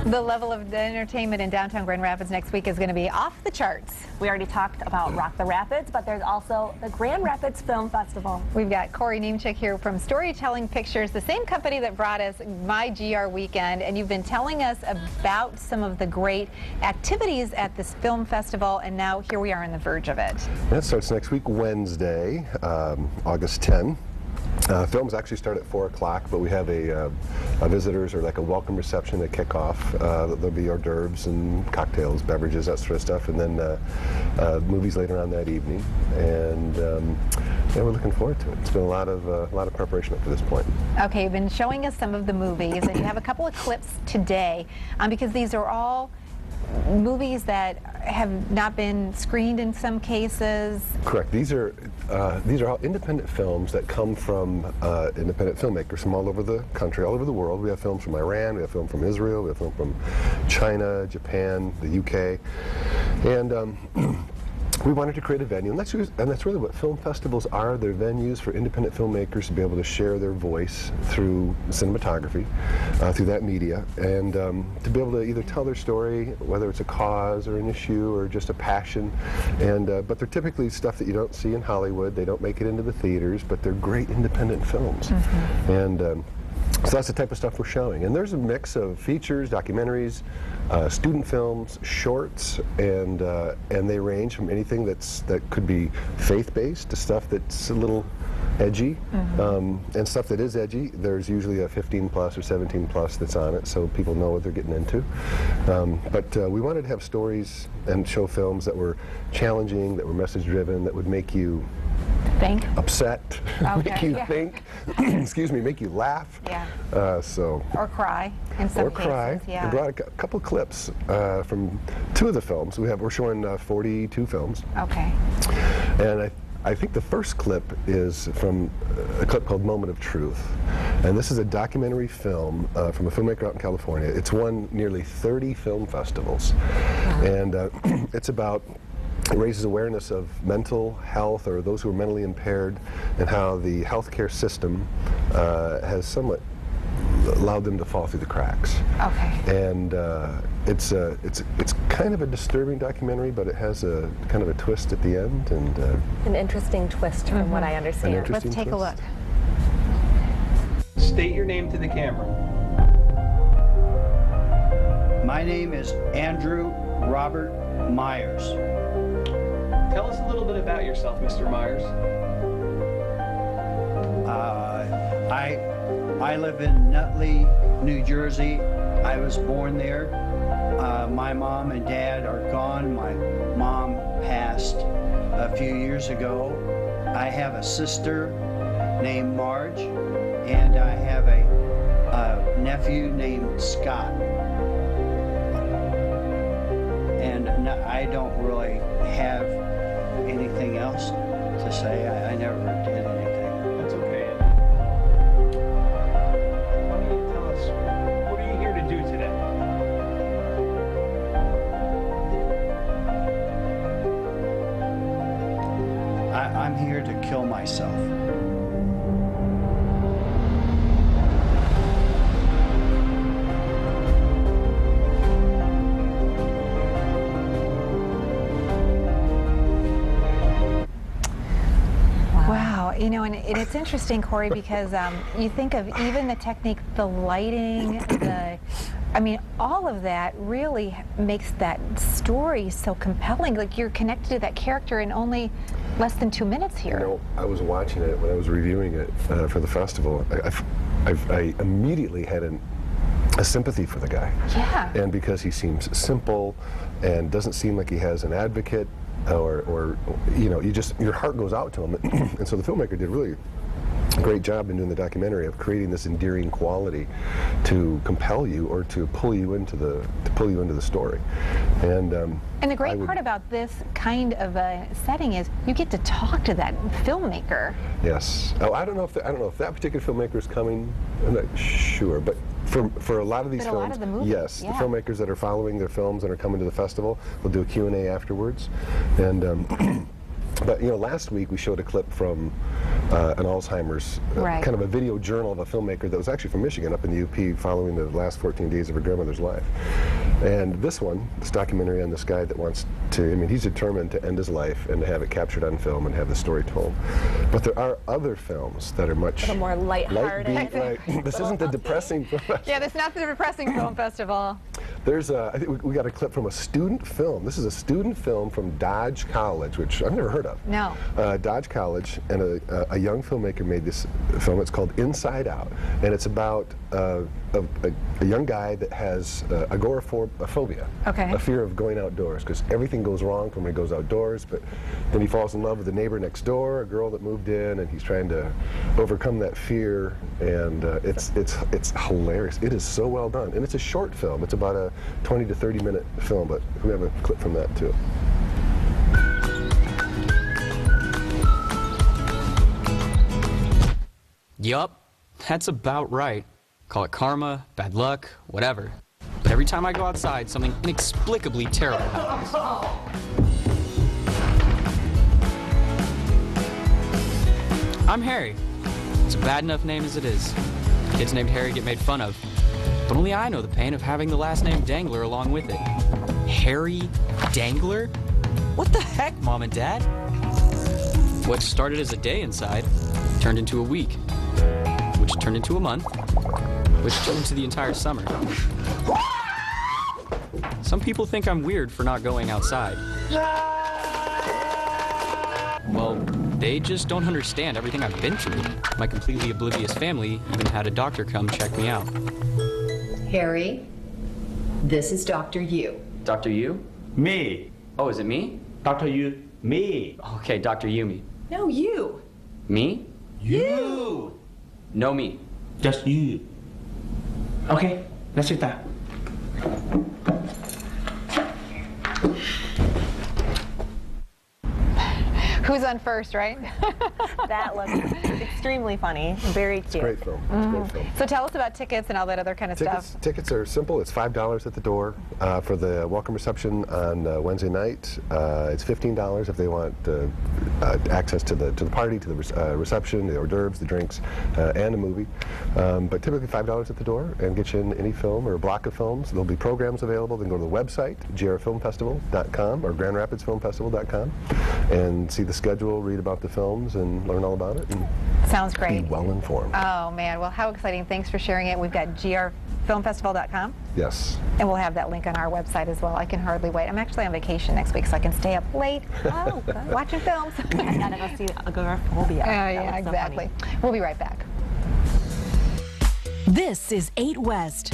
The level of entertainment in downtown Grand Rapids next week is going to be off the charts. We already talked about Rock the Rapids, but there's also the Grand Rapids Film Festival. We've got Corey Niemczyk here from Storytelling Pictures, the same company that brought us My GR Weekend, and you've been telling us about some of the great activities at this film festival, and now here we are on the verge of it. That starts next week, Wednesday, August 10. Films actually start at 4 o'clock, but we have a visitors or like a welcome reception at kickoff. There'll be hors d'oeuvres and cocktails, beverages, that sort of stuff, and then movies later on that evening. And yeah, we're looking forward to it. It's been a lot of preparation up to this point. Okay, you've been showing us some of the movies, and you have a couple of clips today, because these are all movies that have not been screened in some cases. Correct. These are all independent films that come from independent filmmakers from all over the country, all over the world. We have films from Iran, we have film from Israel, we have film from China, Japan, the UK, and we wanted to create a venue, and that's really what film festivals are. They're venues for independent filmmakers to be able to share their voice through cinematography, through that media, and to be able to either tell their story, whether it's a cause or an issue or just a passion. And but they're typically stuff that you don't see in Hollywood. They don't make it into the theaters, but they're great independent films. Mm-hmm. And so that's the type of stuff we're showing. And there's a mix of features, documentaries, student films, shorts, and they range from anything that could be faith-based to stuff that's a little edgy. Mm-hmm. And stuff that is edgy, there's usually a 15 plus or 17 plus that's on it, so people know what they're getting into. But we wanted to have stories and show films that were challenging, that were message-driven, that would make you think, upset, okay, make you yeah. think, excuse me, make you laugh. Yeah. Or cry in some cases. Cry. Yeah. We brought a couple clips from 2 of the films. We're showing 42 films. Okay. And I think the first clip is from a clip called Moment of Truth. And this is a documentary film from a filmmaker out in California. It's won nearly 30 film festivals. Wow. And it's about, it raises awareness of mental health, or those who are mentally impaired, and how the healthcare system has somewhat allowed them to fall through the cracks. Okay. And it's kind of a disturbing documentary, but it has a kind of a twist at the end, and an interesting twist from what I understand. Let's take a look. State your name to the camera. My name is Andrew Robert Myers. Tell us a little bit about yourself, Mr. Myers. I live in Nutley, New Jersey. I was born there. My mom and dad are gone. My mom passed a few years ago. I have a sister named Marge, and I have a nephew named Scott. And I don't really have anything else to say. I never did anything. That's okay. Why don't you tell us, what are you here to do today? I'm here to kill myself. You know, and it's interesting, Corey, because you think of even the technique, the lighting, I mean, all of that really makes that story so compelling. Like, you're connected to that character in only less than 2 minutes here. You know, I was watching it when I was reviewing it for the festival. I immediately had a sympathy for the guy. Yeah. And because he seems simple and doesn't seem like he has an advocate, or you know, your heart goes out to him. And so the filmmaker did really a great job in doing the documentary of creating this endearing quality to compel you, or to pull you into the story. And the great part about this kind of a setting is you get to talk to that filmmaker. Yes. Oh, I don't know if that particular filmmaker is coming. I'm not sure, but for a lot of these films, a lot of the movies, yes, yeah. The filmmakers that are following their films and are coming to the festival will do a Q&A afterwards, and But you know, last week we showed a clip from an Alzheimer's, Right. kind of a video journal of a filmmaker that was actually from Michigan, up in the UP, following the last 14 days of her grandmother's life. And this documentary on this guy that wants to, I mean, he's determined to end his life and to have it captured on film and have the story told. But there are other films that are much more lighthearted. Right. This isn't the depressing film. Yeah, this is not the depressing film festival. There's I think we got a clip from a student film. This is a student film from Dodge College, which I've never heard of. No. Dodge College, and a young filmmaker made this film. It's called Inside Out, and it's about a young guy that has agoraphobia, Okay. a fear of going outdoors, because everything goes wrong when he goes outdoors. But then he falls in love with the neighbor next door, a girl that moved in, and he's trying to overcome that fear. And it's hilarious. It is so well done, and it's a short film. It's about a 20 to 30 minute film, but we have a clip from that too. Yup, that's about right. Call it karma, bad luck, whatever. But every time I go outside, something inexplicably terrible happens. I'm Harry. It's a bad enough name as it is. Kids named Harry get made fun of. But only I know the pain of having the last name Dangler along with it. Harry Dangler? What the heck, Mom and Dad? What started as a day inside turned into a week, which turned into a month, which turned into the entire summer. Some people think I'm weird for not going outside. Well, they just don't understand everything I've been through. My completely oblivious family even had a doctor come check me out. Harry, this is Dr. Yu. Dr. Yu? Me. Oh, is it me? Dr. Yu. Me. Okay, Dr. Yumi. No, you. Me? You. No me. Just you. Okay, let's sit down. Who's on first, right? That looks extremely funny. Very cute. Great film. It's a great film. So tell us about tickets and all that other kind of stuff. Tickets are simple. It's $5 at the door for the welcome reception on Wednesday night. It's $15 if they want access to the party, to the reception, the hors d'oeuvres, the drinks, and a movie. But typically $5 at the door, and get you in any film or a block of films. There'll be programs available. Then go to the website, grfilmfestival.com or grandrapidsfilmfestival.com, and see the schedule, read about the films, and learn all about it. And Sounds be great. well informed. Oh man, well how exciting. Thanks for sharing it. We've got grfilmfestival.com, Yes. and we'll have that link on our website as well. I can hardly wait. I'm actually on vacation next week, so I can stay up late watching films. I gotta go see agoraphobia. Yeah, exactly. We'll be right back. This is 8 West.